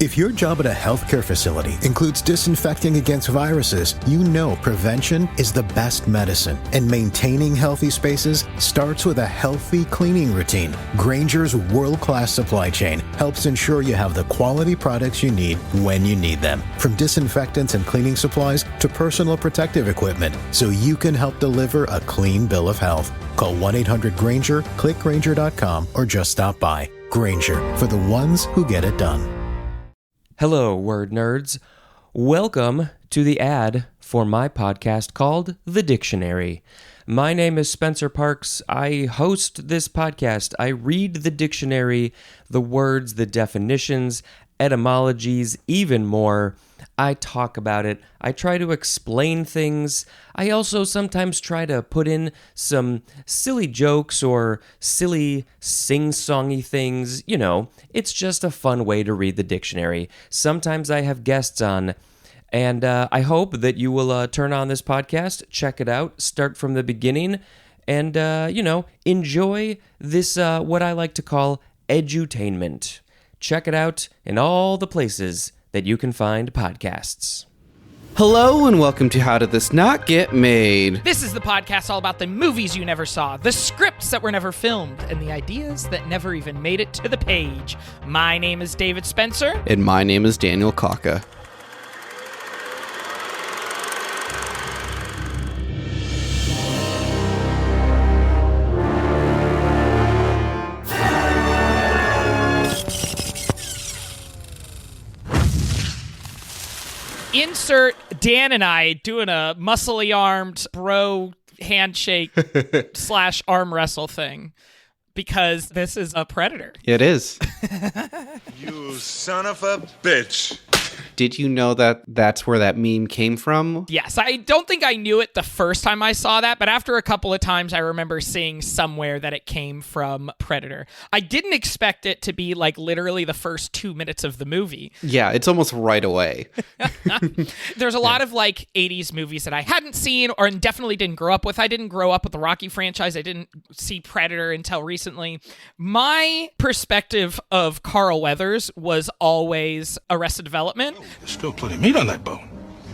If your job at a healthcare facility includes disinfecting against viruses, you know prevention is the best medicine. And maintaining healthy spaces starts with a healthy cleaning routine. Grainger's world-class supply chain helps ensure you have the quality products you need when you need them. From disinfectants and cleaning supplies to personal protective equipment, so you can help deliver a clean bill of health. Call 1-800-GRAINGER, click Grainger.com, or just stop by. Grainger, for the ones who get it done. Hello, word nerds. Welcome to the ad for my podcast called The Dictionary. My name is Spencer Parks. I host this podcast. I read the dictionary, the words, the definitions, etymologies, even more. I talk about it. I try to explain things. I also sometimes try to put in some silly jokes or silly sing-songy things. You know, it's just a fun way to read the dictionary. Sometimes I have guests on, and I hope that you will turn on this podcast, check it out, start from the beginning, and, enjoy this, what I like to call edutainment. Check it out in all the places that you can find podcasts. Hello and welcome to How Did This Not Get Made? This is the podcast all about the movies you never saw, the scripts that were never filmed, and the ideas that never even made it to the page. My name is David Spencer. And my name is Daniel Kaka. Insert Dan and I doing a muscly armed bro handshake / arm wrestle thing because this is a Predator. It is. You son of a bitch. Did you know that that's where that meme came from? Yes, I don't think I knew it the first time I saw that, but after a couple of times I remember seeing somewhere that it came from Predator. I didn't expect it to be like literally the first 2 minutes of the movie. Yeah, it's almost right away. There's a lot of like 80s movies that I hadn't seen or definitely didn't grow up with. I didn't grow up with the Rocky franchise. I didn't see Predator until recently. My perspective of Carl Weathers was always Arrested Development. There's still plenty of meat on that bone.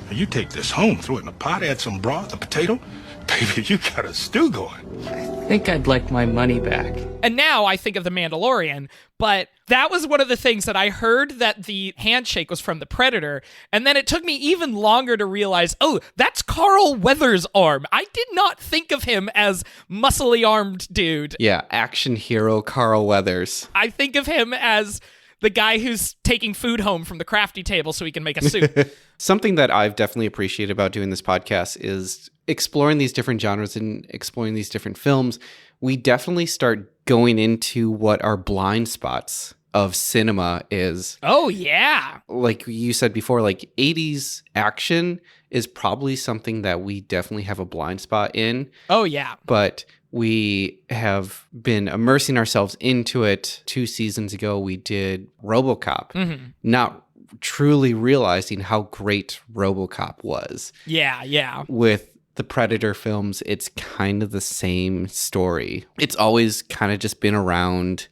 Now you take this home, throw it in a pot, add some broth, a potato. Baby, you got a stew going. I think I'd like my money back. And now I think of The Mandalorian, but that was one of the things that I heard that the handshake was from the Predator, and then it took me even longer to realize, oh, that's Carl Weathers' arm. I did not think of him as muscly armed dude. Yeah, action hero Carl Weathers. I think of him as the guy who's taking food home from the crafty table so he can make a soup. Something that I've definitely appreciated about doing this podcast is exploring these different genres and exploring these different films. We definitely start going into what our blind spots of cinema is. Oh, yeah. Like you said before, like 80s action is probably something that we definitely have a blind spot in. Oh, yeah. But we have been immersing ourselves into it. 2 seasons ago, we did RoboCop, not truly realizing how great RoboCop was. Yeah, yeah. With the Predator films, it's kind of the same story. It's always kind of just been around.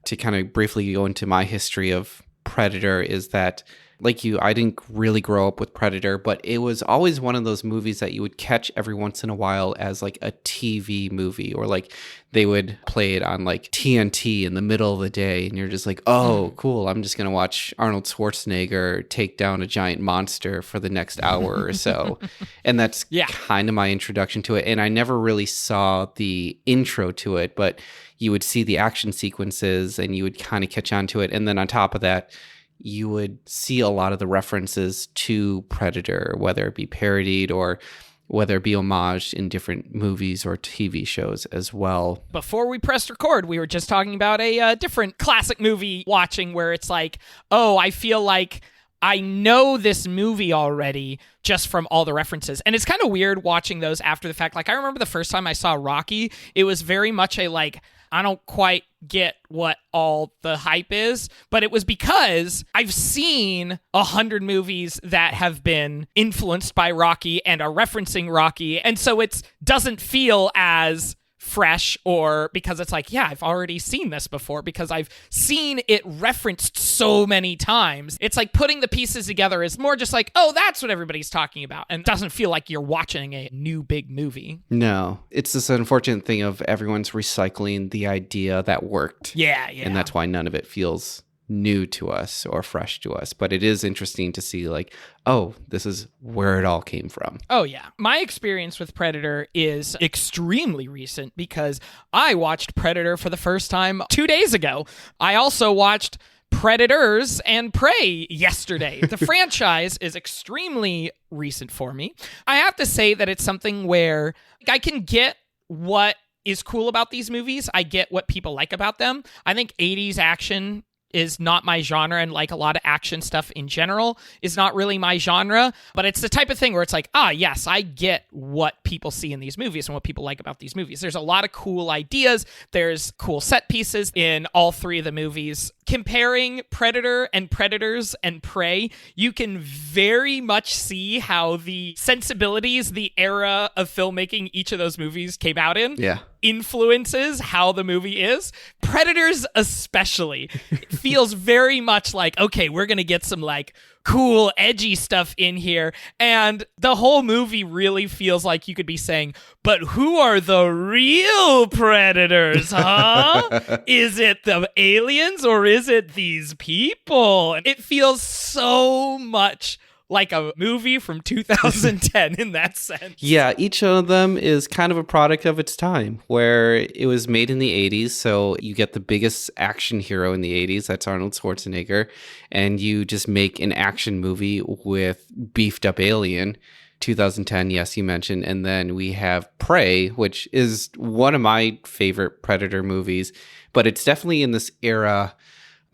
To kind of briefly go into my history of Predator is that, like you, I didn't really grow up with Predator, but it was always one of those movies that you would catch every once in a while as like a TV movie, or like they would play it on like TNT in the middle of the day, and you're just like, oh, cool, I'm just going to watch Arnold Schwarzenegger take down a giant monster for the next hour or so. And that's kind of my introduction to it. And I never really saw the intro to it, but you would see the action sequences and you would kind of catch on to it. And then on top of that, you would see a lot of the references to Predator, whether it be parodied or whether it be homaged in different movies or TV shows as well. Before we pressed record, we were just talking about a different classic movie watching where it's like, oh, I feel like I know this movie already just from all the references. And it's kind of weird watching those after the fact. Like, I remember the first time I saw Rocky, it was very much a like, I don't quite get what all the hype is, but it was because I've seen 100 movies that have been influenced by Rocky and are referencing Rocky, and so it doesn't feel as fresh, or because it's like, yeah, I've already seen this before because I've seen it referenced so many times. It's like putting the pieces together is more just like, oh, that's what everybody's talking about, and it doesn't feel like you're watching a new big movie. No, it's this unfortunate thing of everyone's recycling the idea that worked. Yeah. And that's why none of it feels new to us or fresh to us. But it is interesting to see like, oh, this is where it all came from. Oh, yeah. My experience with Predator is extremely recent because I watched Predator for the first time 2 days ago. I also watched Predators and Prey yesterday. The franchise is extremely recent for me. I have to say that it's something where I can get what is cool about these movies. I get what people like about them. I think 80s action is not my genre, and like a lot of action stuff in general is not really my genre, but it's the type of thing where it's like, yes, I get what people see in these movies and what people like about these movies. There's a lot of cool ideas. There's cool set pieces in all three of the movies. Comparing Predator and Predators and Prey, you can very much see how the sensibilities, the era of filmmaking each of those movies came out in, influences how the movie is. Predators especially feels very much like, okay, we're going to get some like cool, edgy stuff in here. And the whole movie really feels like you could be saying, but who are the real predators, huh? Is it the aliens or is it these people? It feels so much like a movie from 2010 in that sense. Yeah, each of them is kind of a product of its time, where it was made in the 80s, so you get the biggest action hero in the 80s, that's Arnold Schwarzenegger, and you just make an action movie with beefed up alien. 2010, yes, you mentioned, and then we have Prey, which is one of my favorite Predator movies, but it's definitely in this era,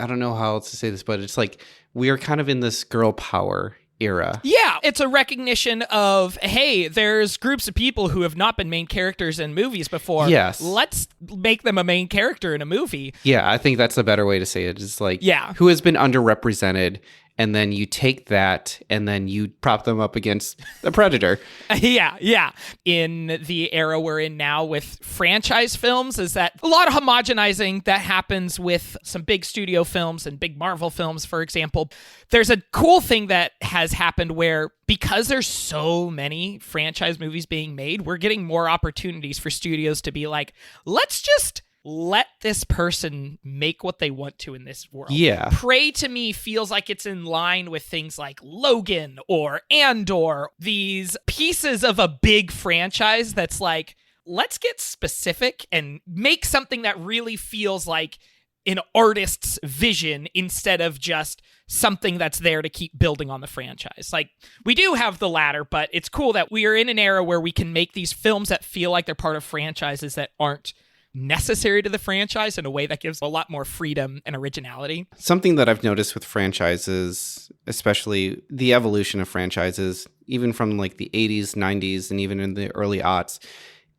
I don't know how else to say this, but it's like we are kind of in this girl power era. Yeah, it's a recognition of, hey, there's groups of people who have not been main characters in movies before. Yes. Let's make them a main character in a movie. Yeah, I think that's the better way to say it. It's like, yeah, who has been underrepresented, and then you take that and then you prop them up against the Predator. Yeah. In the era we're in now with franchise films, is that a lot of homogenizing that happens with some big studio films and big Marvel films, for example. There's a cool thing that has happened where, because there's so many franchise movies being made, we're getting more opportunities for studios to be like, let's just let this person make what they want to in this world. Yeah. Prey to me feels like it's in line with things like Logan or Andor, these pieces of a big franchise that's like, let's get specific and make something that really feels like an artist's vision instead of just something that's there to keep building on the franchise. Like, we do have the latter, but it's cool that we are in an era where we can make these films that feel like they're part of franchises that aren't necessary to the franchise in a way that gives a lot more freedom and originality. Something that I've noticed with franchises, especially the evolution of franchises, even from like the 80s, 90s, and even in the early aughts,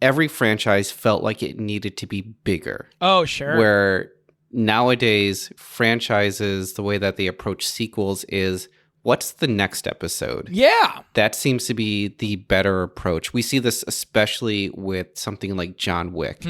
every franchise felt like it needed to be bigger. Oh, sure. Where nowadays, franchises, the way that they approach sequels is, what's the next episode? Yeah. That seems to be the better approach. We see this especially with something like John Wick.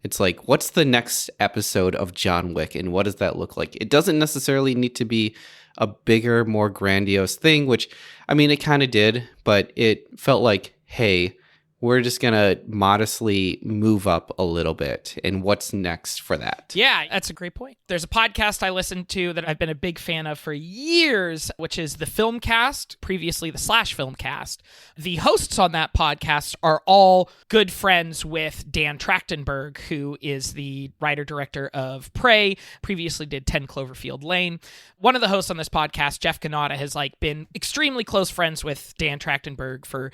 It's like, what's the next episode of John Wick, and what does that look like? It doesn't necessarily need to be a bigger, more grandiose thing, which, I mean, it kind of did, but it felt like, hey, we're just going to modestly move up a little bit. And what's next for that? Yeah, that's a great point. There's a podcast I listen to that I've been a big fan of for years, which is the Filmcast, previously the Slash Filmcast. The hosts on that podcast are all good friends with Dan Trachtenberg, who is the writer-director of Prey, previously did 10 Cloverfield Lane. One of the hosts on this podcast, Jeff Kanata, has been extremely close friends with Dan Trachtenberg for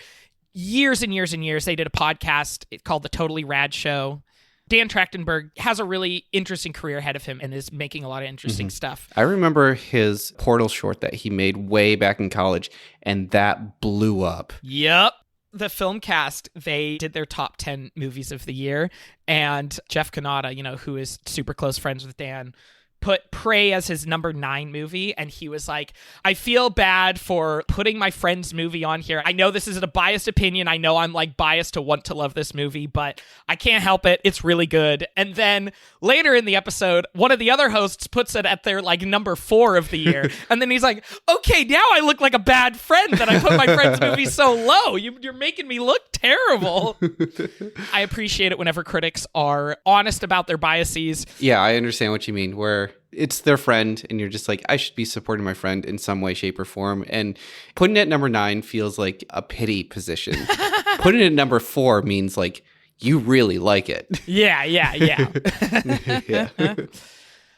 years and years and years. They did a podcast called The Totally Rad Show. Dan Trachtenberg has a really interesting career ahead of him and is making a lot of interesting stuff. I remember his Portal short that he made way back in college, and that blew up. Yep. The Filmcast, they did their top 10 movies of the year, and Jeff Kanata, who is super close friends with Dan, put Prey as his number 9 movie, and he was like, I feel bad for putting my friend's movie on here. I know this is a biased opinion. I know I'm like biased to want to love this movie, but I can't help it. It's really good. And then later in the episode, one of the other hosts puts it at their like number 4 of the year. And then he's like, okay, now I look like a bad friend that I put my friend's movie so low. You're making me look terrible. I appreciate it whenever critics are honest about their biases. Yeah, I understand what you mean, where it's their friend and you're just like, I should be supporting my friend in some way, shape, or form. And putting it at number 9 feels like a pity position. Putting it at number 4 means like you really like it. Yeah. Yeah.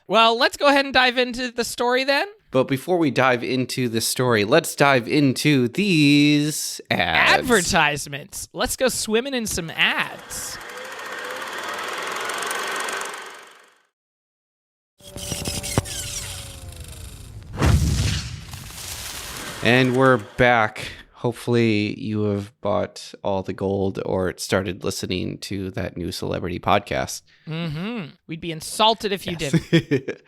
Well, let's go ahead and dive into the story then. But before we dive into the story, let's dive into these ads. Advertisements. Let's go swimming in some ads. And we're back. Hopefully you have bought all the gold or started listening to that new celebrity podcast. Mm-hmm. We'd be insulted if you didn't.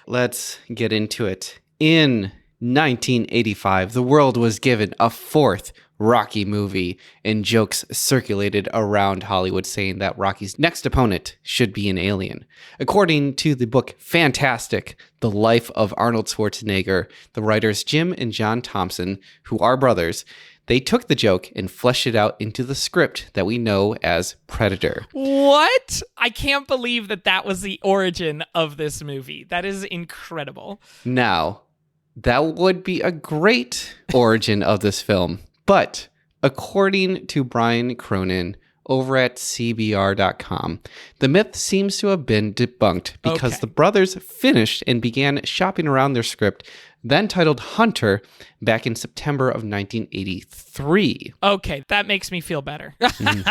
Let's get into it. In 1985, the world was given a 4th Rocky movie, and jokes circulated around Hollywood saying that Rocky's next opponent should be an alien. According to the book Fantastic, The Life of Arnold Schwarzenegger, the writers Jim and John Thompson, who are brothers, they took the joke and fleshed it out into the script that we know as Predator. What? I can't believe that was the origin of this movie. That is incredible. Now, that would be a great origin of this film. But according to Brian Cronin over at CBR.com, the myth seems to have been debunked because the brothers finished and began shopping around their script, then titled Hunter, back in September of 1983. Okay, that makes me feel better.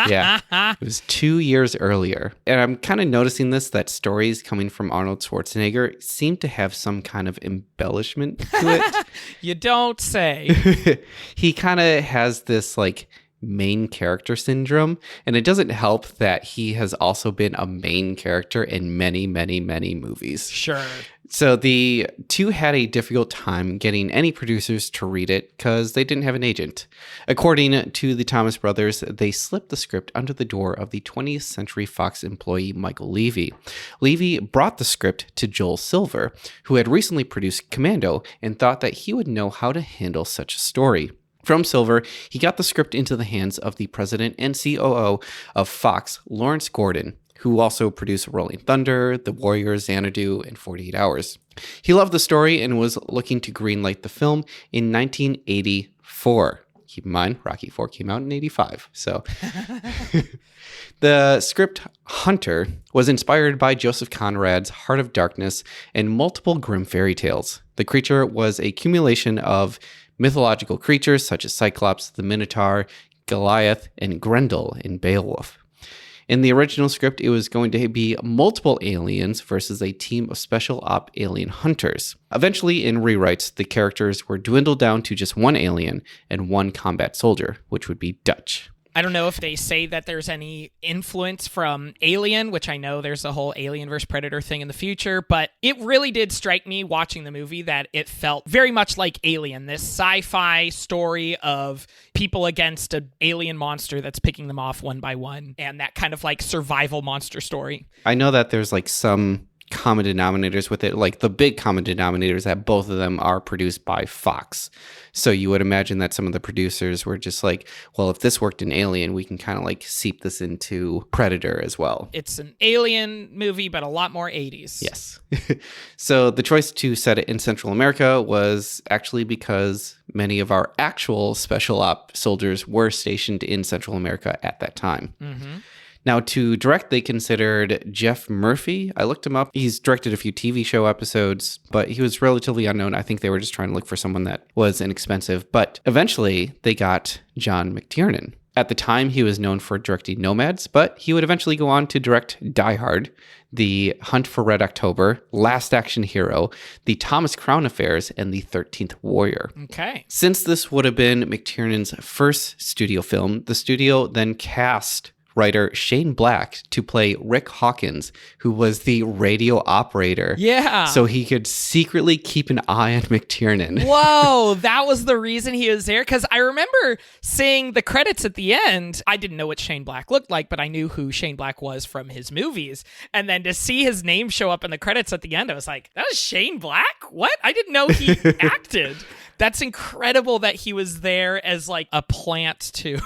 Yeah, it was 2 years earlier. And I'm kind of noticing that stories coming from Arnold Schwarzenegger seem to have some kind of embellishment to it. You don't say. He kind of has this like main character syndrome, and it doesn't help that he has also been a main character in many, many, many movies. Sure. So the two had a difficult time getting any producers to read it because they didn't have an agent. According to the Thomas brothers, they slipped the script under the door of the 20th Century Fox employee Michael Levy. Levy brought the script to Joel Silver, who had recently produced Commando, and thought that he would know how to handle such a story. From Silver, he got the script into the hands of the president and COO of Fox, Lawrence Gordon, who also produced Rolling Thunder, The Warriors, Xanadu, and 48 Hours. He loved the story and was looking to greenlight the film in 1984. Keep in mind, Rocky IV came out in 85. So the script Hunter was inspired by Joseph Conrad's Heart of Darkness and multiple grim fairy tales. The creature was a accumulation of mythological creatures such as Cyclops, the Minotaur, Goliath, and Grendel in Beowulf. In the original script, it was going to be multiple aliens versus a team of special op alien hunters. Eventually, in rewrites, the characters were dwindled down to just one alien and one combat soldier, which would be Dutch. I don't know if they say that there's any influence from Alien, which I know there's a whole Alien versus Predator thing in the future, but it really did strike me watching the movie that it felt very much like Alien, this sci-fi story of people against an alien monster that's picking them off one by one, and that kind of like survival monster story. I know that there's like some common denominators with it, like the big common denominators that both of them are produced by Fox. So you would imagine that some of the producers were just like, well, if this worked in Alien, we can kind of like seep this into Predator as well. It's an Alien movie, but a lot more 80s. Yes. So the choice to set it in Central America was actually because many of our actual special op soldiers were stationed in Central America at that time. Mm-hmm. Now, to direct, they considered Jeff Murphy. I looked him up. He's directed a few TV show episodes, but he was relatively unknown. I think they were just trying to look for someone that was inexpensive. But eventually, they got John McTiernan. At the time, he was known for directing Nomads, but he would eventually go on to direct Die Hard, The Hunt for Red October, Last Action Hero, The Thomas Crown Affairs, and The 13th Warrior. Okay. Since this would have been McTiernan's first studio film, the studio then cast writer Shane Black to play Rick Hawkins, who was the radio operator. Yeah. So he could secretly keep an eye on McTiernan. Whoa, that was the reason he was there? Because I remember seeing the credits at the end. I didn't know what Shane Black looked like, but I knew who Shane Black was from his movies. And then to see his name show up in the credits at the end, I was like, that was Shane Black? What? I didn't know he acted. That's incredible that he was there as like a plant to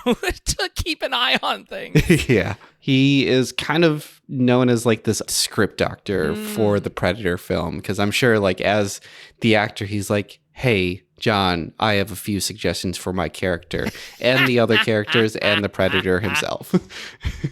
keep an eye on things. Yeah. He is kind of known as like this script doctor for the Predator film, because I'm sure like as the actor, he's like, hey, John, I have a few suggestions for my character and the other characters and the Predator himself.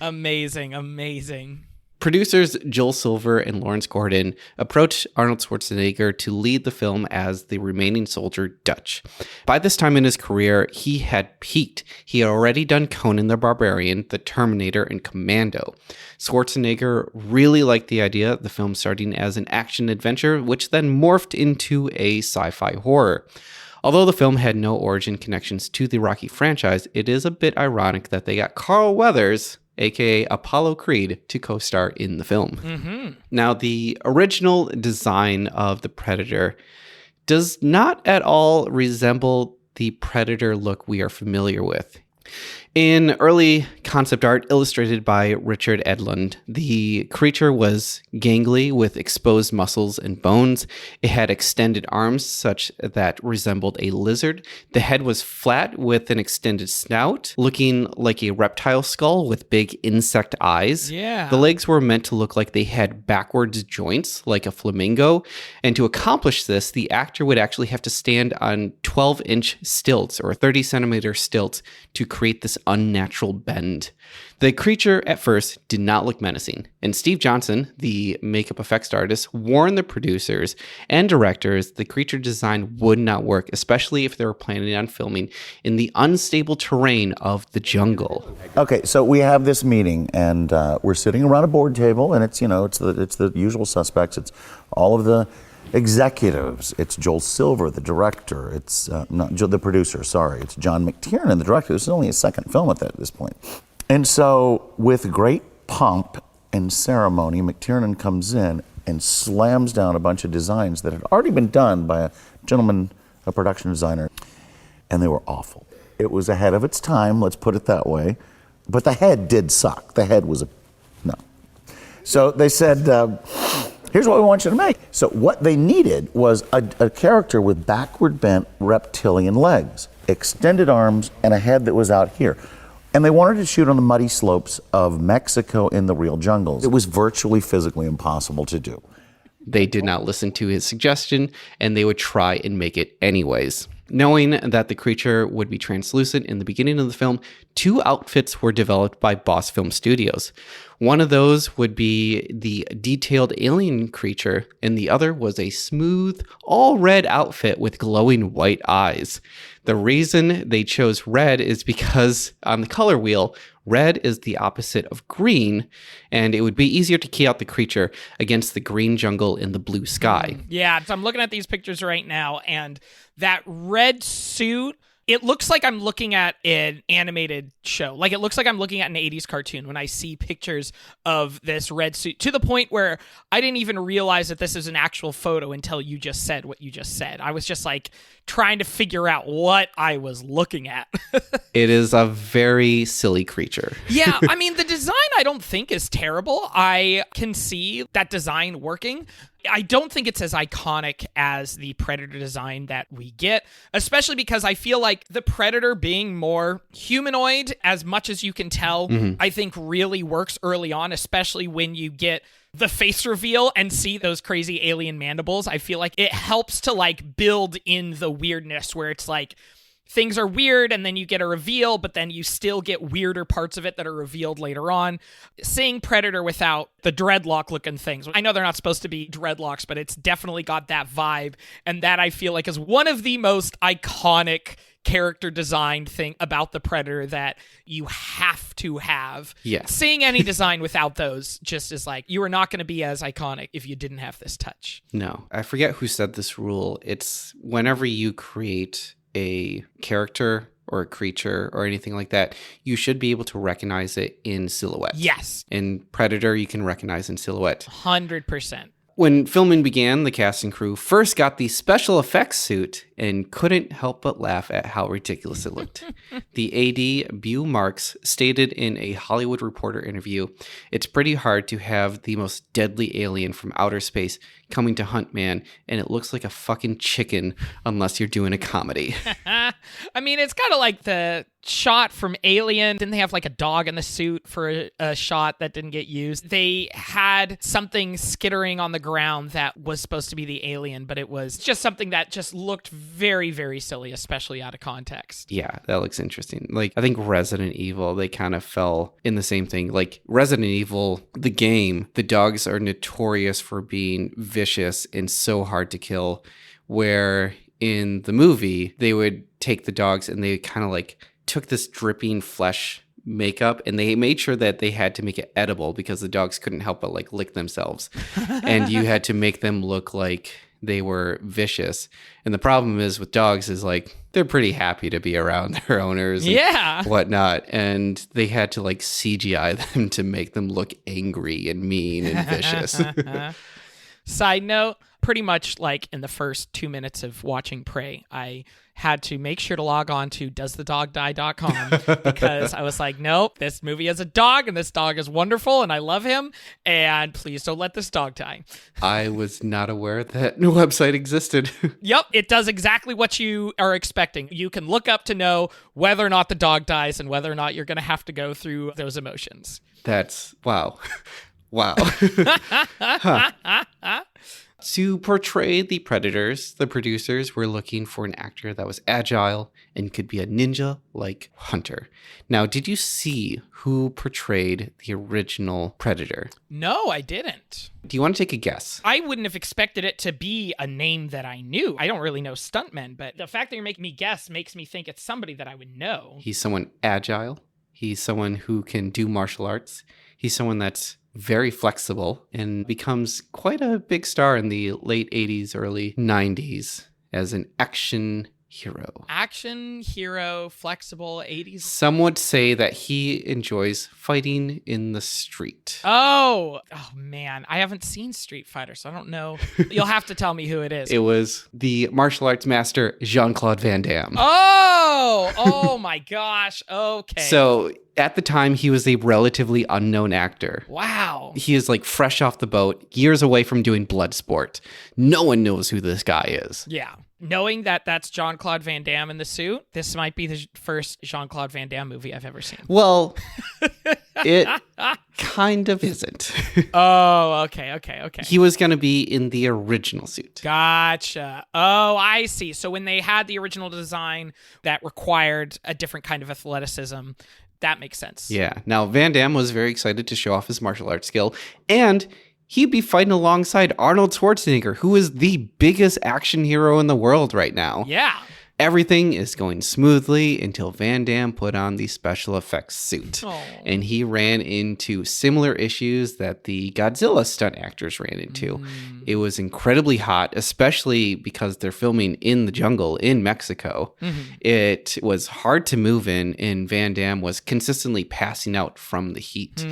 Amazing. Producers Joel Silver and Lawrence Gordon approached Arnold Schwarzenegger to lead the film as the remaining soldier, Dutch. By this time in his career, he had peaked. He had already done Conan the Barbarian, The Terminator, and Commando. Schwarzenegger really liked the idea of the film starting as an action-adventure, which then morphed into a sci-fi horror. Although the film had no origin connections to the Rocky franchise, it is a bit ironic that they got Carl Weathers, aka Apollo Creed, to co-star in the film. Now, the original design of the Predator does not at all resemble the Predator look we are familiar with. In early concept art illustrated by Richard Edlund, the creature was gangly with exposed muscles and bones. It had extended arms such that resembled a lizard. The head was flat with an extended snout, looking like a reptile skull with big insect eyes. Yeah. The legs were meant to look like they had backwards joints, like a flamingo. And to accomplish this, the actor would actually have to stand on 12-inch stilts or 30-centimeter stilts to create this unnatural bend. The creature at first did not look menacing, and Steve Johnson, the makeup effects artist, warned the producers and directors the creature design would not work, especially if they were planning on filming in the unstable terrain of the jungle. Okay, so we have this meeting, and we're sitting around a board table, and it's the usual suspects. It's all of the executives. It's Joel Silver, the director. It's not the producer. Sorry, it's John McTiernan, the director. This is only his second film at this point. And so, with great pomp and ceremony, McTiernan comes in and slams down a bunch of designs that had already been done by a gentleman, a production designer, and they were awful. It was ahead of its time, let's put it that way. But the head did suck. The head was no. So they said, here's what we want you to make. So what they needed was a character with backward bent reptilian legs, extended arms, and a head that was out here. And they wanted to shoot on the muddy slopes of Mexico in the real jungles. It was virtually physically impossible to do. They did not listen to his suggestion, and they would try and make it anyways. Knowing that the creature would be translucent in the beginning of the film, 2 outfits were developed by Boss Film Studios. One of those would be the detailed alien creature, and the other was a smooth, all-red outfit with glowing white eyes. The reason they chose red is because on the color wheel, red is the opposite of green, and it would be easier to key out the creature against the green jungle in the blue sky. Yeah, so I'm looking at these pictures right now, and that red suit, it looks like I'm looking at an animated show. Like, it looks like I'm looking at an 80s cartoon when I see pictures of this red suit, to the point where I didn't even realize that this is an actual photo until you just said what you just said. I was just like trying to figure out what I was looking at. It is a very silly creature. Yeah, I mean, the design I don't think is terrible. I can see that design working. I don't think it's as iconic as the Predator design that we get, especially because I feel like the Predator being more humanoid, as much as you can tell, I think really works early on, especially when you get the face reveal and see those crazy alien mandibles. I feel like it helps to like build in the weirdness where it's like things are weird and then you get a reveal, but then you still get weirder parts of it that are revealed later on. Seeing Predator without the dreadlock looking things, I know they're not supposed to be dreadlocks, but it's definitely got that vibe, and that I feel like is one of the most iconic character design thing about the Predator that you have to have. Yeah. Seeing any design without those just is like, you are not going to be as iconic if you didn't have this touch. No, I forget who said this rule. It's whenever you create a character or a creature or anything like that, you should be able to recognize it in silhouette. Yes. In Predator, you can recognize in silhouette. 100%. When filming began, the cast and crew first got the special effects suit and couldn't help but laugh at how ridiculous it looked. The AD, Bew Marks, stated in a Hollywood Reporter interview, "It's pretty hard to have the most deadly alien from outer space coming to hunt man, and it looks like a fucking chicken unless you're doing a comedy." I mean, it's kind of like the shot from Alien. Didn't they have like a dog in the suit for a shot that didn't get used? They had something skittering on the ground that was supposed to be the alien, but it was just something that just looked very, very silly, especially out of context. Yeah, that looks interesting. Like, I think Resident Evil, they kind of fell in the same thing. Like, Resident Evil, the game, the dogs are notorious for being vicious and so hard to kill, where in the movie, they would take the dogs and they kind of like took this dripping flesh makeup and they made sure that they had to make it edible because the dogs couldn't help but like lick themselves. And you had to make them look like they were vicious. And the problem is with dogs is like they're pretty happy to be around their owners and whatnot. And they had to like CGI them to make them look angry and mean and vicious. Side note, pretty much like in the first 2 minutes of watching Prey, I had to make sure to log on to doesthedogdie.com because I was like, nope, this movie has a dog and this dog is wonderful and I love him and please don't let this dog die. I was not aware that no website existed. Yep, it does exactly what you are expecting. You can look up to know whether or not the dog dies and whether or not you're going to have to go through those emotions. That's, wow. Wow. To portray the Predators, the producers were looking for an actor that was agile and could be a ninja like Hunter. Now, did you see who portrayed the original Predator? No, I didn't. Do you want to take a guess? I wouldn't have expected it to be a name that I knew. I don't really know stuntmen, but the fact that you're making me guess makes me think it's somebody that I would know. He's someone agile. He's someone who can do martial arts. He's someone that's very flexible and becomes quite a big star in the late 80s, early 90s as an action hero. Action hero, flexible, 80s. Some would say that he enjoys fighting in the street. Oh man, I haven't seen Street Fighter, so I don't know. You'll have to tell me who it is. It was the martial arts master Jean-Claude Van Damme. Oh my gosh. Okay. So at the time, he was a relatively unknown actor. Wow. He is like fresh off the boat, years away from doing Bloodsport. No one knows who this guy is. Yeah. Knowing that that's Jean-Claude Van Damme in the suit, this might be the first Jean-Claude Van Damme movie I've ever seen. Well, it kind of isn't. Oh, okay. He was going to be in the original suit. Gotcha. Oh, I see. So when they had the original design that required a different kind of athleticism, that makes sense. Yeah. Now, Van Damme was very excited to show off his martial arts skill, and he'd be fighting alongside Arnold Schwarzenegger, who is the biggest action hero in the world right now. Yeah. Everything is going smoothly until Van Damme put on the special effects suit. Oh. And he ran into similar issues that the Godzilla stunt actors ran into. It was incredibly hot, especially because they're filming in the jungle in Mexico. It was hard to move in, and Van Damme was consistently passing out from the heat.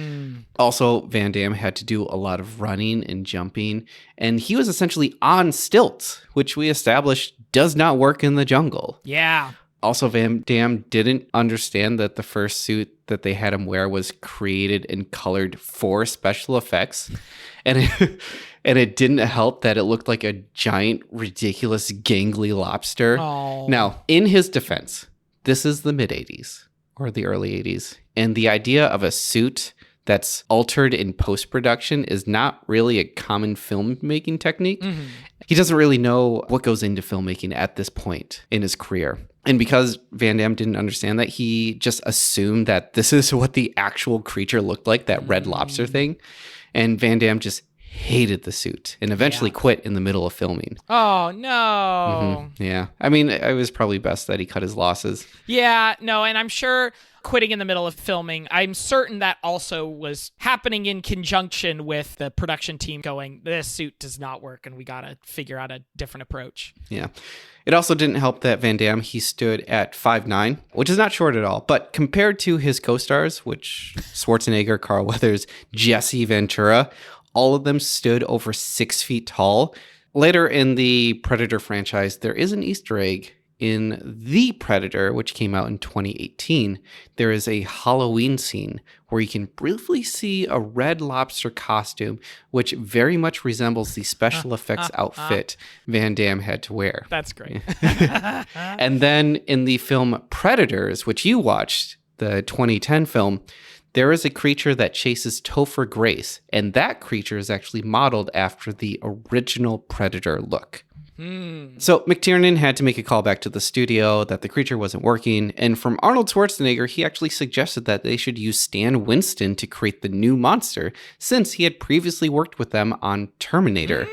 Also, Van Damme had to do a lot of running and jumping, and he was essentially on stilts, which we established does not work in the jungle. Yeah. Also, Van Damme didn't understand that the first suit that they had him wear was created and colored for special effects. And it didn't help that it looked like a giant, ridiculous, gangly lobster. Oh. Now, in his defense, this is the mid-'80s or the early 80s. And the idea of a suit that's altered in post-production is not really a common filmmaking technique. He doesn't really know what goes into filmmaking at this point in his career. And because Van Damme didn't understand that, he just assumed that this is what the actual creature looked like, that red lobster thing. And Van Damme just hated the suit and eventually quit in the middle of filming. Oh, no. Yeah. I mean, it was probably best that he cut his losses. Yeah, no, and I'm sure quitting in the middle of filming, I'm certain that also was happening in conjunction with the production team going, this suit does not work and we got to figure out a different approach. Yeah. It also didn't help that Van Damme, he stood at 5'9", which is not short at all. But compared to his co-stars, which Schwarzenegger, Carl Weathers, Jesse Ventura, all of them stood over 6 feet tall. Later in the Predator franchise, there is an Easter egg. In The Predator, which came out in 2018, there is a Halloween scene where you can briefly see a Red Lobster costume, which very much resembles the special effects outfit Van Damme had to wear. That's great. And then in the film Predators, which you watched, the 2010 film, there is a creature that chases Topher Grace, and that creature is actually modeled after the original Predator look. So McTiernan had to make a call back to the studio that the creature wasn't working, and from Arnold Schwarzenegger, he actually suggested that they should use Stan Winston to create the new monster, since he had previously worked with them on Terminator.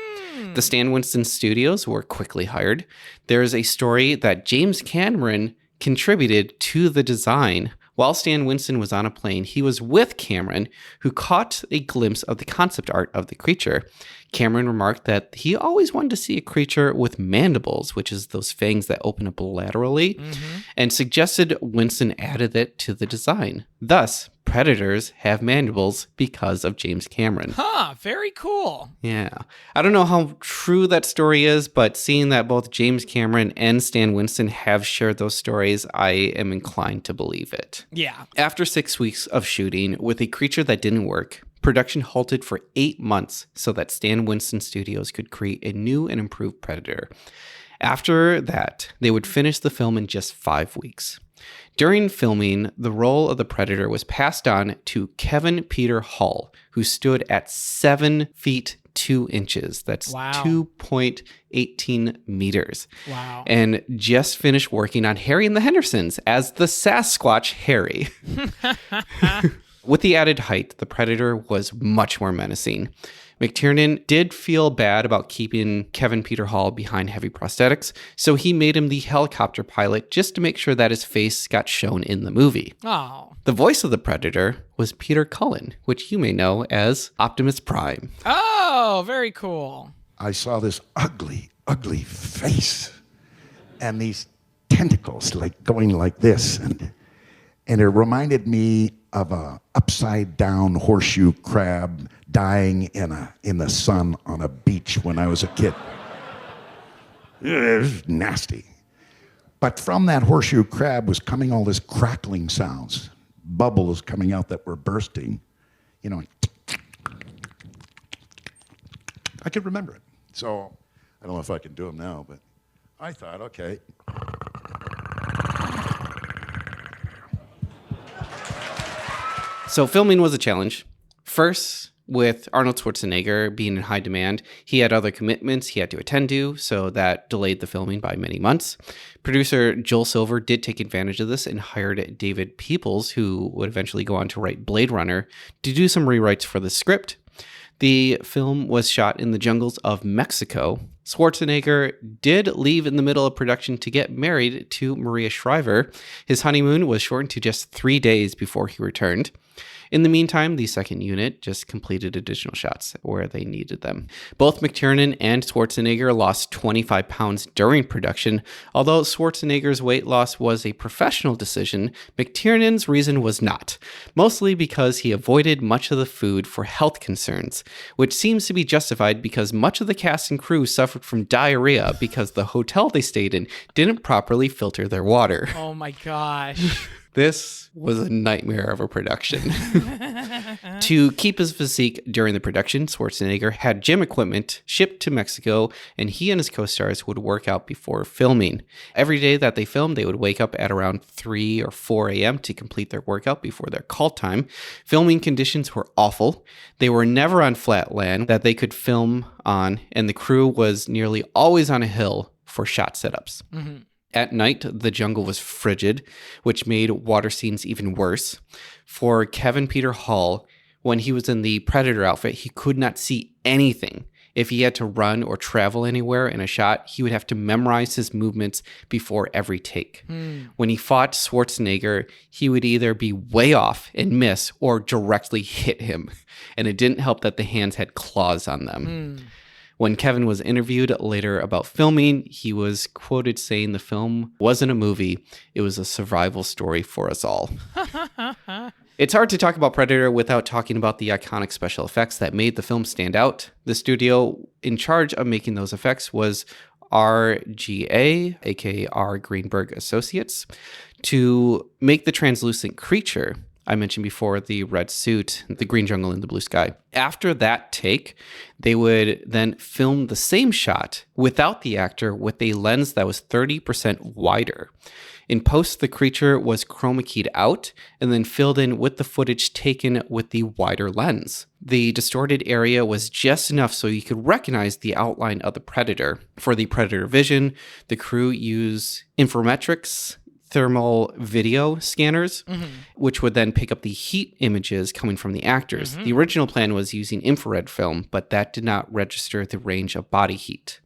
The Stan Winston studios were quickly hired. There is a story that James Cameron contributed to the design. While Stan Winston was on a plane, he was with Cameron, who caught a glimpse of the concept art of the creature. Cameron remarked that he always wanted to see a creature with mandibles, which is those fangs that open up laterally, and suggested Winston added it to the design. Thus, Predators have mandibles because of James Cameron. Huh, very cool. Yeah. I don't know how true that story is, but seeing that both James Cameron and Stan Winston have shared those stories, I am inclined to believe it. Yeah. After 6 weeks of shooting with a creature that didn't work, production halted for 8 months so that Stan Winston Studios could create a new and improved Predator. After that, they would finish the film in just 5 weeks. During filming, the role of the Predator was passed on to Kevin Peter Hall, who stood at 7 feet 2 inches. That's 2.18 meters. Wow. And just finished working on Harry and the Hendersons as the Sasquatch Harry. With the added height, the Predator was much more menacing. McTiernan did feel bad about keeping Kevin Peter Hall behind heavy prosthetics, so he made him the helicopter pilot just to make sure that his face got shown in the movie. Oh. The voice of the Predator was Peter Cullen, which you may know as Optimus Prime. Oh, very cool. I saw this ugly, ugly face and these tentacles like going like this, and it reminded me of a upside down horseshoe crab dying in the sun on a beach when I was a kid. It was nasty. But from that horseshoe crab was coming all this crackling sounds, bubbles coming out that were bursting, you know. I could remember it. So I don't know if I can do them now, but I thought, okay. So filming was a challenge. First, with Arnold Schwarzenegger being in high demand, he had other commitments he had to attend to, so that delayed the filming by many months. Producer Joel Silver did take advantage of this and hired David Peoples, who would eventually go on to write Blade Runner, to do some rewrites for the script. The film was shot in the jungles of Mexico. Schwarzenegger did leave in the middle of production to get married to Maria Shriver. His honeymoon was shortened to just 3 days before he returned. In the meantime, the second unit just completed additional shots where they needed them. Both McTiernan and Schwarzenegger lost 25 pounds during production. Although Schwarzenegger's weight loss was a professional decision, McTiernan's reason was not, mostly because he avoided much of the food for health concerns, which seems to be justified because much of the cast and crew suffered from diarrhea because the hotel they stayed in didn't properly filter their water. Oh my gosh. This was a nightmare of a production. To keep his physique during the production, Schwarzenegger had gym equipment shipped to Mexico, and he and his co-stars would work out before filming. Every day that they filmed, they would wake up at around 3 or 4 a.m. to complete their workout before their call time. Filming conditions were awful. They were never on flat land that they could film on, and the crew was nearly always on a hill for shot setups. Mm-hmm. At night, the jungle was frigid, which made water scenes even worse. For Kevin Peter Hall, When he was in the Predator outfit, he could not see anything. If he had to run or travel anywhere in a shot, he would have to memorize his movements before every take. When he fought Schwarzenegger, he would either be way off and miss or directly hit him. And it didn't help that the hands had claws on them. When Kevin was interviewed later about filming, he was quoted saying the film wasn't a movie, it was a survival story for us all. It's hard to talk about Predator without talking about the iconic special effects that made the film stand out. The studio in charge of making those effects was RGA, aka R. Greenberg Associates, to make the translucent creature I mentioned before, the red suit, the green jungle in the blue sky. After that take, they would then film the same shot without the actor with a lens that was 30% wider. In post, the creature was chroma keyed out and then filled in with the footage taken with the wider lens. The distorted area was just enough so you could recognize the outline of the predator. For the predator vision, the crew used inframetrics, thermal video scanners, which would then pick up the heat images coming from the actors. The original plan was using infrared film, but that did not register the range of body heat.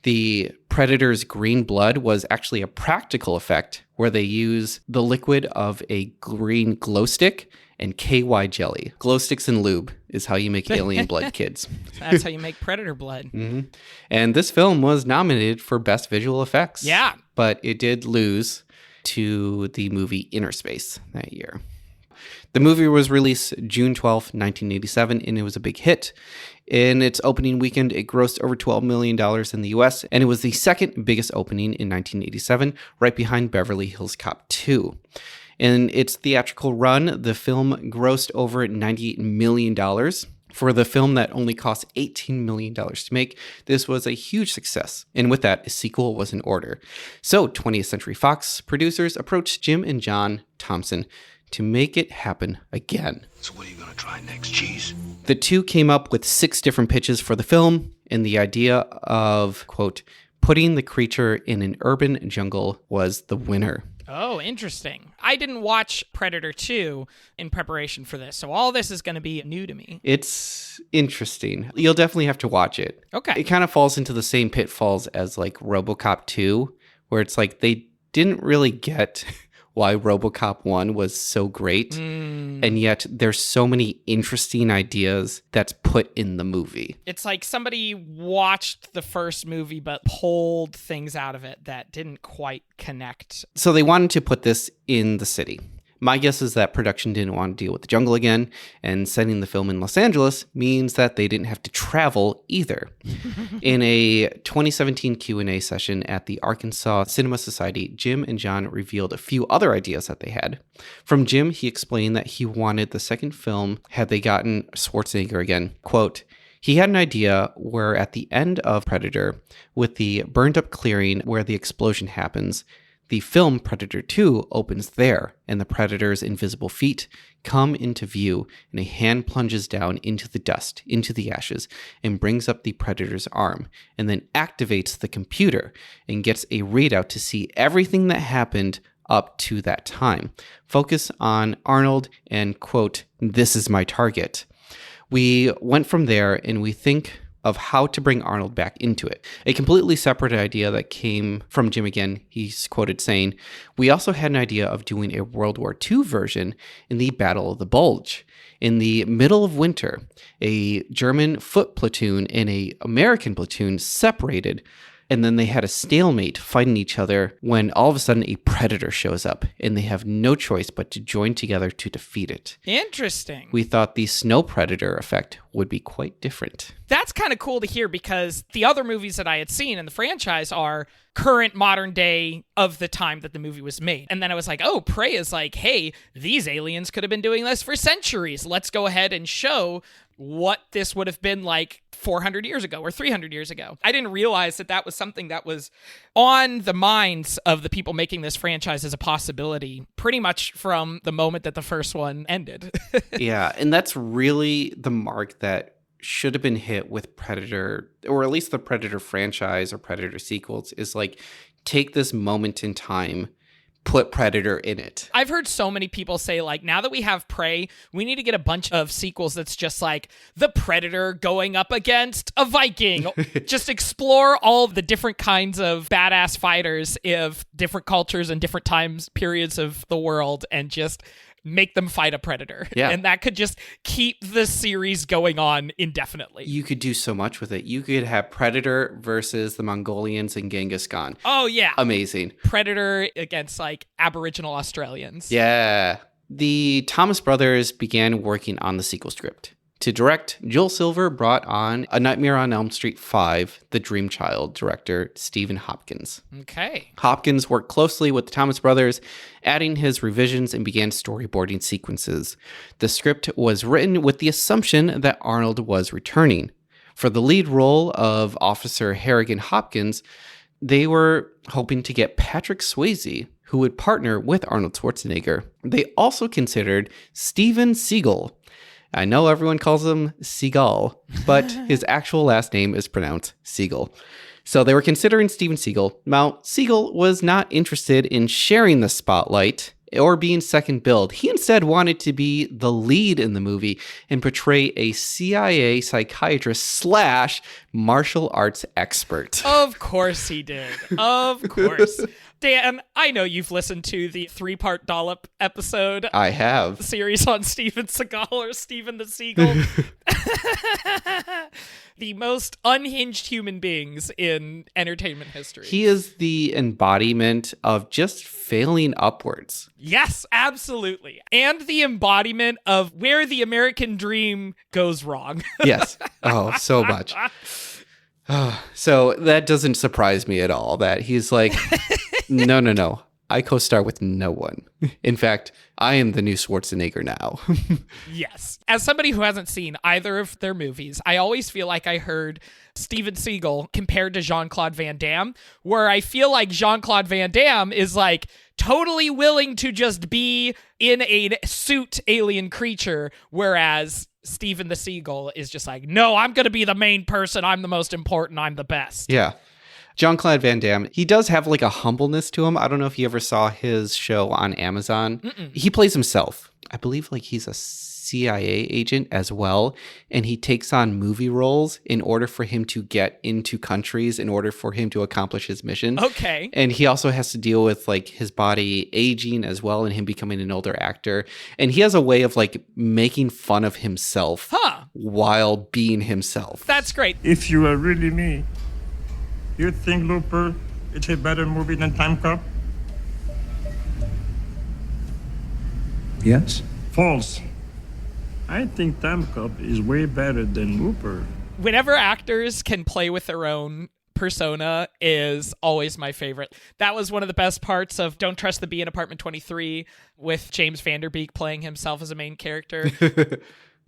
The Predator's green blood was actually a practical effect where they use the liquid of a green glow stick and KY jelly. Glow sticks and lube is how you make alien blood, kids. That's how you make Predator blood. And this film was nominated for Best Visual Effects. Yeah. But it did lose to the movie Inner Space that year. The movie was released June 12th, 1987, and it was a big hit. In its opening weekend, it grossed over $12 million in the US, and it was the second biggest opening in 1987, right behind Beverly Hills Cop 2. In its theatrical run, the film grossed over $98 million. For the film that only cost $18 million to make, this was a huge success. And with that, a sequel was in order. So 20th Century Fox producers approached Jim and John Thompson to make it happen again. So what are you going to try next, Cheese? The two came up with 6 different pitches for the film, and the idea of, quote, putting the creature in an urban jungle was the winner. Oh, interesting. I didn't watch Predator 2 in preparation for this, so all this is going to be new to me. It's interesting. You'll definitely have to watch it. Okay. It kind of falls into the same pitfalls as like RoboCop 2, where it's like they didn't really get why RoboCop 1 was so great, and yet there's so many interesting ideas that's put in the movie. It's like somebody watched the first movie but pulled things out of it that didn't quite connect. So they wanted to put this in the city. My guess is that production didn't want to deal with the jungle again, and setting the film in Los Angeles means that they didn't have to travel either. In a 2017 Q&A session at the Arkansas Cinema Society, Jim and John revealed a few other ideas that they had. From Jim, he explained that he wanted the second film had they gotten Schwarzenegger again. Quote, he had an idea where at the end of Predator, with the burned up clearing where the explosion happens, the film Predator 2 opens there, and the Predator's invisible feet come into view, and a hand plunges down into the dust, into the ashes, and brings up the Predator's arm, and then activates the computer and gets a readout to see everything that happened up to that time. Focus on Arnold and, quote, this is my target. We went from there, and we think of how to bring Arnold back into it. A completely separate idea that came from Jim again. He's quoted saying, we also had an idea of doing a World War II version in the Battle of the Bulge. In the middle of winter, a German foot platoon and an American platoon separated, and then they had a stalemate fighting each other when all of a sudden a predator shows up, and they have no choice but to join together to defeat it. Interesting. We thought the snow predator effect would be quite different. That's kind of cool to hear because the other movies that I had seen in the franchise are current modern day of the time that the movie was made. And then I was like, oh, Prey is like, hey, these aliens could have been doing this for centuries. Let's go ahead and show what this would have been like 400 years ago or 300 years ago. I didn't realize that that was something that was on the minds of the people making this franchise as a possibility pretty much from the moment that the first one ended. Yeah, and that's really the mark that should have been hit with Predator, or at least the Predator franchise or Predator sequels, is like take this moment in time, put Predator in it. I've heard so many people say, like, now that we have Prey, we need to get a bunch of sequels that's just like the Predator going up against a Viking. Just explore all of the different kinds of badass fighters of different cultures and different times periods of the world and just make them fight a predator. Yeah. And that could just keep the series going on indefinitely. You could do so much with it. You could have Predator versus the Mongolians and Genghis Khan. Oh, yeah. Amazing. Predator against, like, Aboriginal Australians. Yeah. The Thomas brothers began working on the sequel script. To direct, Joel Silver brought on A Nightmare on Elm Street 5, The Dream Child director Stephen Hopkins. Okay. Hopkins worked closely with the Thomas brothers, adding his revisions and began storyboarding sequences. The script was written with the assumption that Arnold was returning. For the lead role of Officer Harrigan Hopkins, they were hoping to get Patrick Swayze, who would partner with Arnold Schwarzenegger. They also considered Steven Seagal. I know everyone calls him Seagal, but his actual last name is pronounced Seagal. So they were considering Steven Seagal. Now, Seagal was not interested in sharing the spotlight or being second billed. He instead wanted to be the lead in the movie and portray a CIA psychiatrist / martial arts expert. Of course he did. Of course. Dan, I know you've listened to the 3-part Dollop episode. I have. Series on Steven Seagal or Steven the Seagull. The most unhinged human beings in entertainment history. He is the embodiment of just failing upwards. Yes, absolutely. And the embodiment of where the American dream goes wrong. Yes. Oh, so much. So that doesn't surprise me at all that he's like, no. I co-star with no one. In fact, I am the new Schwarzenegger now. Yes. As somebody who hasn't seen either of their movies, I always feel like I heard Steven Seagal compared to Jean-Claude Van Damme, where I feel like Jean-Claude Van Damme is like totally willing to just be in a suit alien creature, whereas Steven the Seagull is just like, no, I'm going to be the main person. I'm the most important. I'm the best. Yeah. Jean-Claude Van Damme, he does have like a humbleness to him. I don't know if you ever saw his show on Amazon. He plays himself. I believe like he's a CIA agent as well. And he takes on movie roles in order for him to get into countries, in order for him to accomplish his mission. Okay. And he also has to deal with like his body aging as well and him becoming an older actor. And he has a way of like making fun of himself while being himself. That's great. If you are really me, you think Looper is a better movie than Time Cop? Yes? False. I think Time Cop is way better than Looper. Whenever actors can play with their own persona is always my favorite. That was one of the best parts of Don't Trust the Bee in Apartment 23 with James Van Der Beek playing himself as a main character.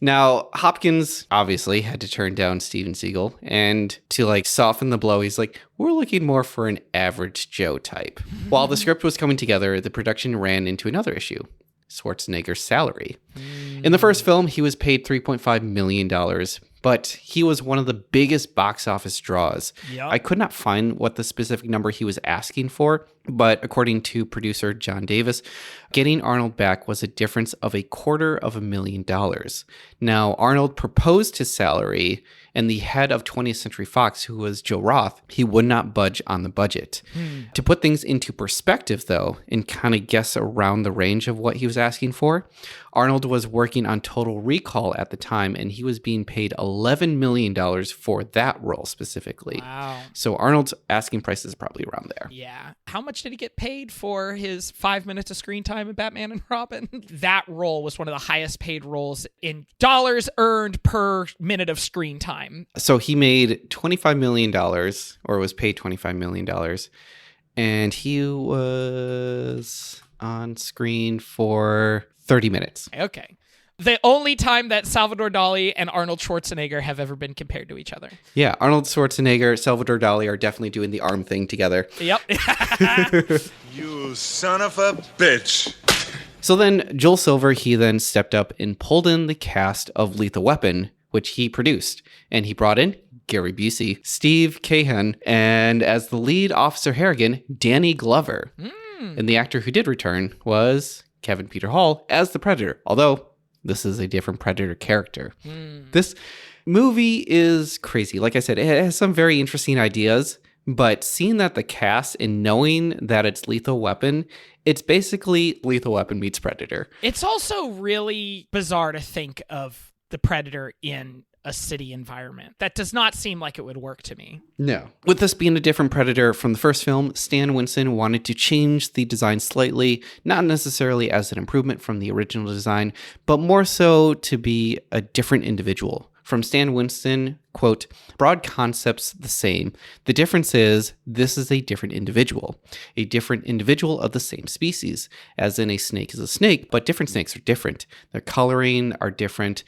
Now, Hopkins obviously had to turn down Steven Seagal, and to like soften the blow, he's like, we're looking more for an average Joe type. While the script was coming together, the production ran into another issue: Schwarzenegger's salary. In the first film, he was paid $3.5 million, but he was one of the biggest box office draws. Yep. I could not find what the specific number he was asking for, but according to producer John Davis, getting Arnold back was a difference of $250,000. Now, Arnold proposed his salary, and the head of 20th Century Fox, who was Joe Roth, he would not budge on the budget. To put things into perspective, though, and kind of guess around the range of what he was asking for, Arnold was working on Total Recall at the time, and he was being paid $11 million for that role specifically. Wow. So Arnold's asking price is probably around there. Yeah. How much did he get paid for his 5 minutes of screen time in Batman and Robin? That role was one of the highest paid roles in dollars earned per minute of screen time. So he made $25 million, or was paid $25 million, and he was on screen for 30 minutes. Okay. The only time that Salvador Dali and Arnold Schwarzenegger have ever been compared to each other. Yeah, Arnold Schwarzenegger, Salvador Dali are definitely doing the arm thing together. Yep. You son of a bitch. So then Joel Silver, he then stepped up and pulled in the cast of Lethal Weapon, which he produced. And he brought in Gary Busey, Steve Cahan, and as the lead Officer Harrigan, Danny Glover. And the actor who did return was Kevin Peter Hall as the Predator, although this is a different Predator character. This movie is crazy. Like I said, it has some very interesting ideas, but seeing that the cast and knowing that it's Lethal Weapon, it's basically Lethal Weapon meets Predator. It's also really bizarre to think of the Predator in a city environment. That does not seem like it would work to me. No. With this being a different Predator from the first film, Stan Winston wanted to change the design slightly, not necessarily as an improvement from the original design, but more so to be a different individual. From Stan Winston, quote, broad concepts the same. The difference is this is a different individual of the same species, as in a snake is a snake, but different snakes are different. Their coloring are different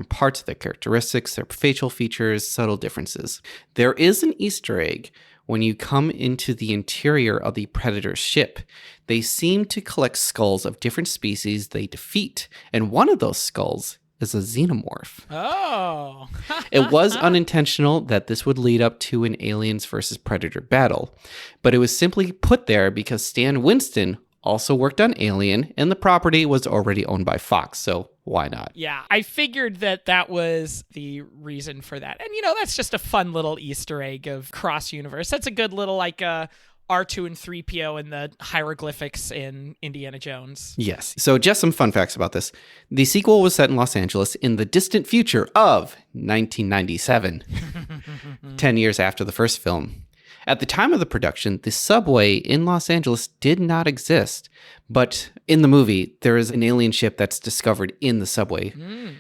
parts of their characteristics, their facial features, subtle differences. There is an Easter egg when you come into the interior of the Predator's ship. They seem to collect skulls of different species they defeat, and one of those skulls is a xenomorph. Oh. It was unintentional that this would lead up to an Aliens versus Predator battle, but it was simply put there because Stan Winston also worked on Alien, and the property was already owned by Fox, so why not? Yeah, I figured that was the reason for that. And, that's just a fun little Easter egg of cross-universe. That's a good little, R2 and 3PO and the hieroglyphics in Indiana Jones. Yes. So just some fun facts about this. The sequel was set in Los Angeles in the distant future of 1997, 10 years after the first film. At the time of the production, the subway in Los Angeles did not exist, but in the movie, there is an alien ship that's discovered in the subway.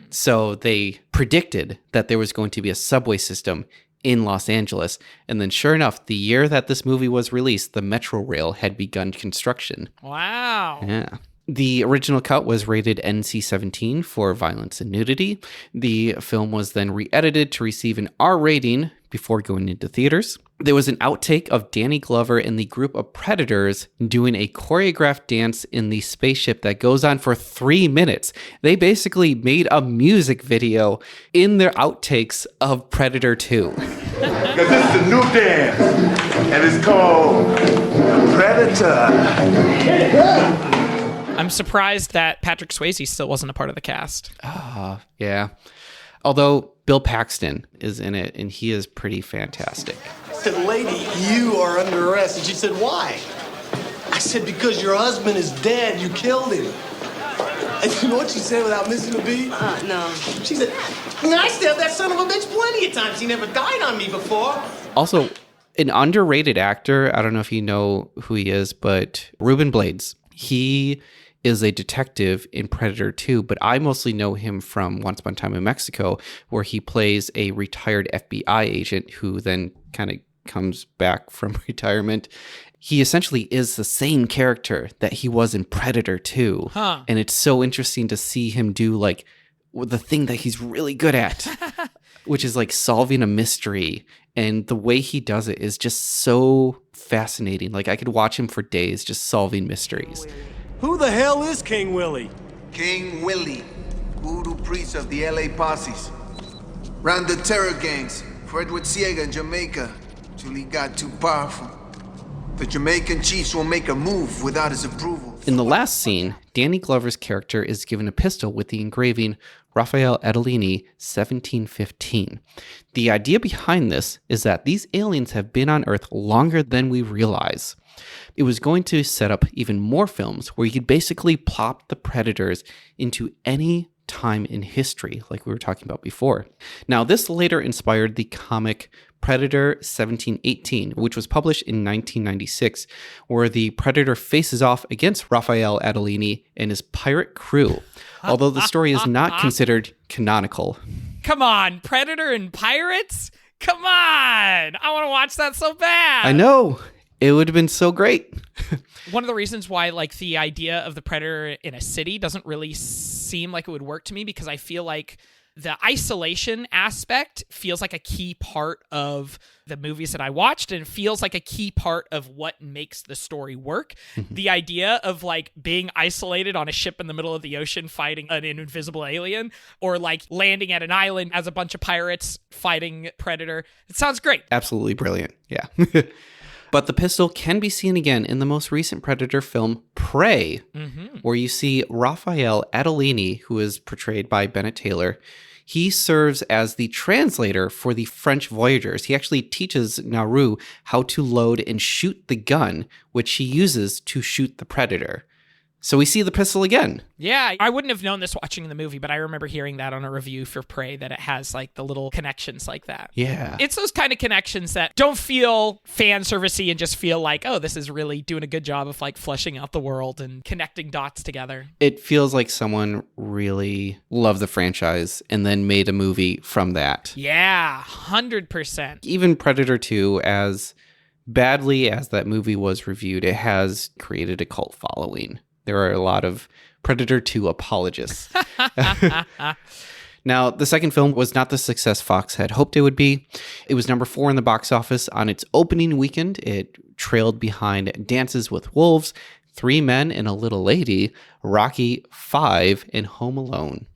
So they predicted that there was going to be a subway system in Los Angeles. And then sure enough, the year that this movie was released, the Metro Rail had begun construction. Wow. Yeah. The original cut was rated NC-17 for violence and nudity. The film was then re-edited to receive an R rating before going into theaters. There was an outtake of Danny Glover and the group of Predators doing a choreographed dance in the spaceship that goes on for 3 minutes. They basically made a music video in their outtakes of Predator 2. Because this is a new dance, and it's called Predator. I'm surprised that Patrick Swayze still wasn't a part of the cast. Yeah. Although Bill Paxton is in it, and he is pretty fantastic. I said, lady, you are under arrest. And she said, why? I said, because your husband is dead. You killed him. And you know what she said without missing a beat? No. She said, I stabbed that son of a bitch plenty of times. He never died on me before. Also, an underrated actor, I don't know if you know who he is, but Ruben Blades. He is a detective in Predator 2, but I mostly know him from Once Upon a Time in Mexico, where he plays a retired FBI agent who then kind of comes back from retirement. He essentially is the same character that he was in Predator 2. And it's so interesting to see him do the thing that he's really good at, which is solving a mystery. And the way he does it is just so fascinating. I could watch him for days just solving mysteries. Who the hell is King Willie? King Willie, voodoo priest of the LA posses. Ran the terror gangs for Edward Ciega in Jamaica till he got too powerful. The Jamaican chiefs won't make a move without his approval. In the last scene, Danny Glover's character is given a pistol with the engraving Raphael Adolini 1715. The idea behind this is that these aliens have been on Earth longer than we realize. It was going to set up even more films where you could basically plop the Predators into any time in history, like we were talking about before. Now, this later inspired the comic Predator 1718, which was published in 1996, where the Predator faces off against Raphael Adolini and his pirate crew, although the story is not considered canonical. Come on, Predator and pirates? Come on! I want to watch that so bad! I know! It would have been so great. One of the reasons why the idea of the Predator in a city doesn't really seem like it would work to me, because I feel like the isolation aspect feels like a key part of the movies that I watched, and it feels like a key part of what makes the story work. The idea of being isolated on a ship in the middle of the ocean fighting an invisible alien, or landing at an island as a bunch of pirates fighting Predator. It sounds great. Absolutely brilliant. Yeah. But the pistol can be seen again in the most recent Predator film, Prey, where you see Raphael Adolini, who is portrayed by Bennett Taylor. He serves as the translator for the French voyagers. He actually teaches Naru how to load and shoot the gun, which he uses to shoot the Predator. So we see the pistol again. Yeah, I wouldn't have known this watching the movie, but I remember hearing that on a review for Prey, that it has like the little connections like that. Yeah. It's those kind of connections that don't feel fan servicey and just feel like, oh, this is really doing a good job of like fleshing out the world and connecting dots together. It feels like someone really loved the franchise and then made a movie from that. Yeah, 100%. Even Predator 2, as badly as that movie was reviewed, it has created a cult following. There are a lot of Predator 2 apologists. Now, the second film was not the success Fox had hoped it would be. It was number 4 in the box office on its opening weekend. It trailed behind Dances with Wolves, Three Men and a Little Lady, Rocky V, and Home Alone.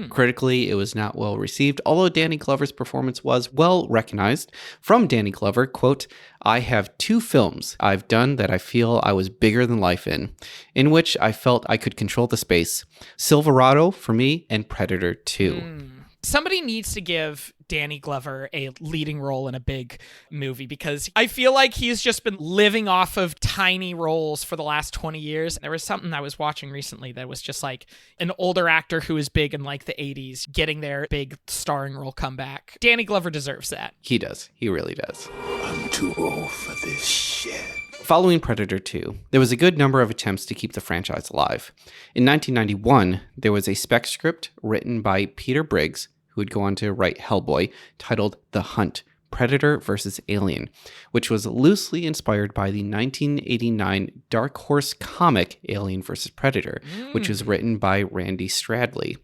Critically, it was not well received, although Danny Glover's performance was well recognized. From Danny Glover, quote, "I have 2 films I've done that I feel I was bigger than life in which I felt I could control the space. Silverado for me and Predator 2. Somebody needs to give Danny Glover a leading role in a big movie, because I feel like he's just been living off of tiny roles for the last 20 years. There was something I was watching recently that was just like an older actor who was big in like the 80s getting their big starring role comeback. Danny Glover deserves that. He does. He really does. I'm too old for this shit. Following Predator 2, there was a good number of attempts to keep the franchise alive. In 1991, there was a spec script written by Peter Briggs, who would go on to write Hellboy, titled The Hunt, Predator vs. Alien, which was loosely inspired by the 1989 Dark Horse comic Alien vs. Predator, which was written by Randy Stradley.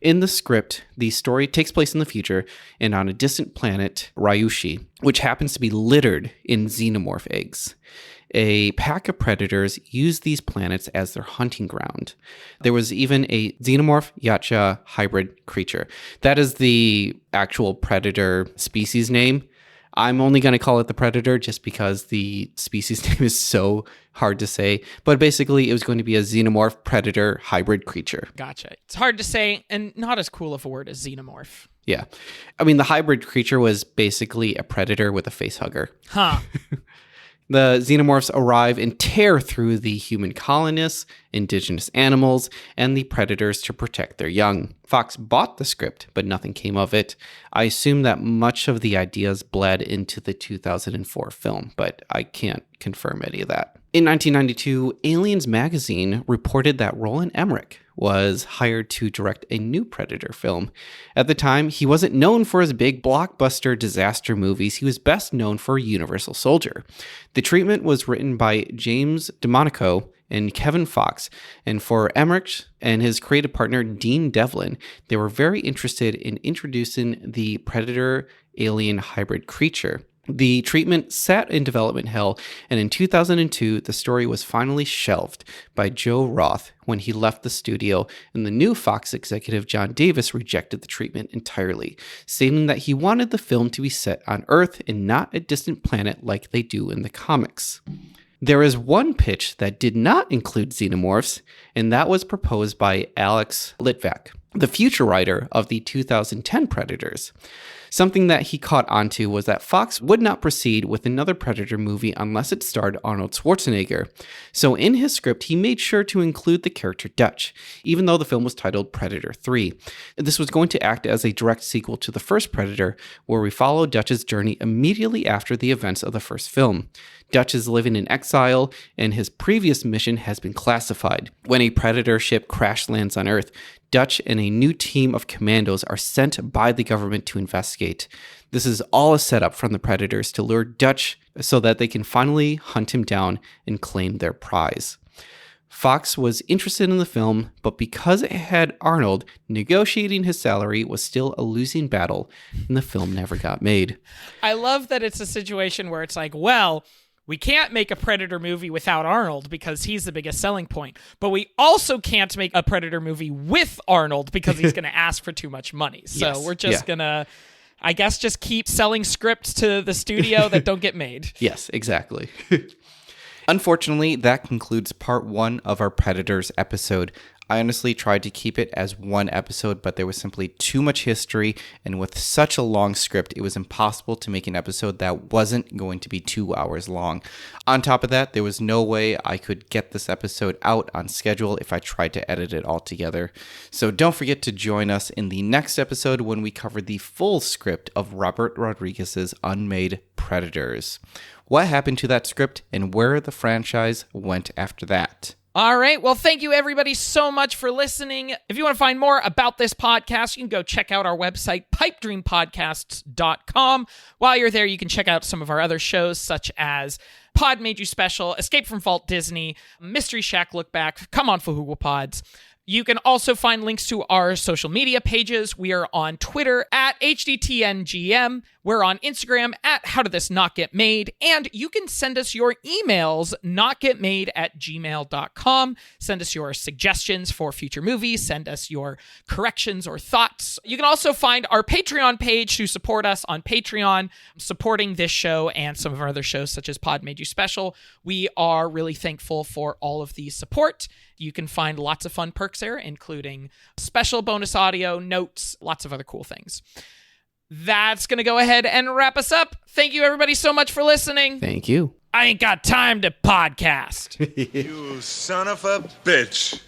In the script, the story takes place in the future and on a distant planet, Ryushi, which happens to be littered in xenomorph eggs. A pack of predators use these planets as their hunting ground. There was even a xenomorph yacha hybrid creature. That is the actual predator species name. I'm only going to call it the Predator just because the species name is so hard to say. But basically, it was going to be a xenomorph predator hybrid creature. Gotcha. It's hard to say and not as cool of a word as xenomorph. Yeah. I mean, the hybrid creature was basically a predator with a face hugger. Huh. The xenomorphs arrive and tear through the human colonists, indigenous animals, and the predators to protect their young. Fox bought the script, but nothing came of it. I assume that much of the ideas bled into the 2004 film, but I can't confirm any of that. In 1992, Aliens magazine reported that Roland Emmerich was hired to direct a new Predator film. At the time, he wasn't known for his big blockbuster disaster movies. He was best known for Universal Soldier. The treatment was written by James DeMonico and Kevin Fox, and for Emmerich and his creative partner Dean Devlin, they were very interested in introducing the Predator-alien hybrid creature. The treatment sat in development hell, and in 2002, the story was finally shelved by Joe Roth when he left the studio, and the new Fox executive John Davis rejected the treatment entirely, stating that he wanted the film to be set on Earth and not a distant planet like they do in the comics. There is one pitch that did not include xenomorphs, and that was proposed by Alex Litvak, the future writer of the 2010 Predators. Something that he caught onto was that Fox would not proceed with another Predator movie unless it starred Arnold Schwarzenegger. So in his script, he made sure to include the character Dutch, even though the film was titled Predator 3. This was going to act as a direct sequel to the first Predator, where we follow Dutch's journey immediately after the events of the first film. Dutch is living in exile, and his previous mission has been classified. When a Predator ship crash lands on Earth, Dutch and a new team of commandos are sent by the government to investigate. This is all a setup from the Predators to lure Dutch so that they can finally hunt him down and claim their prize. Fox was interested in the film, but because it had Arnold, negotiating his salary was still a losing battle, and the film never got made. I love that it's a situation where it's like, well, we can't make a Predator movie without Arnold because he's the biggest selling point. But we also can't make a Predator movie with Arnold because he's going to ask for too much money. So we're just going to, I guess just keep selling scripts to the studio that don't get made. Yes, exactly. Unfortunately, that concludes part 1 of our Predators episode. I honestly tried to keep it as one episode, but there was simply too much history, and with such a long script, it was impossible to make an episode that wasn't going to be 2 hours long. On top of that, there was no way I could get this episode out on schedule if I tried to edit it all together. So don't forget to join us in the next episode when we cover the full script of Robert Rodriguez's Unmade Predators. What happened to that script, and where the franchise went after that? All right. Well, thank you everybody so much for listening. If you want to find more about this podcast, you can go check out our website, pipedreampodcasts.com. While you're there, you can check out some of our other shows, such as Pod Made You Special, Escape from Vault Disney, Mystery Shack Look Back, Come On Fahugo Pods. You can also find links to our social media pages. We are on Twitter at HDTNGM. We're on Instagram at How Did This Not Get Made? And you can send us your emails, notgetmade@gmail.com. Send us your suggestions for future movies. Send us your corrections or thoughts. You can also find our Patreon page to support us on Patreon, supporting this show and some of our other shows, such as Pod Made You Special. We are really thankful for all of the support. You can find lots of fun perks there, including special bonus audio, notes, lots of other cool things. That's going to go ahead and wrap us up. Thank you, everybody, so much for listening. Thank you. I ain't got time to podcast. You son of a bitch.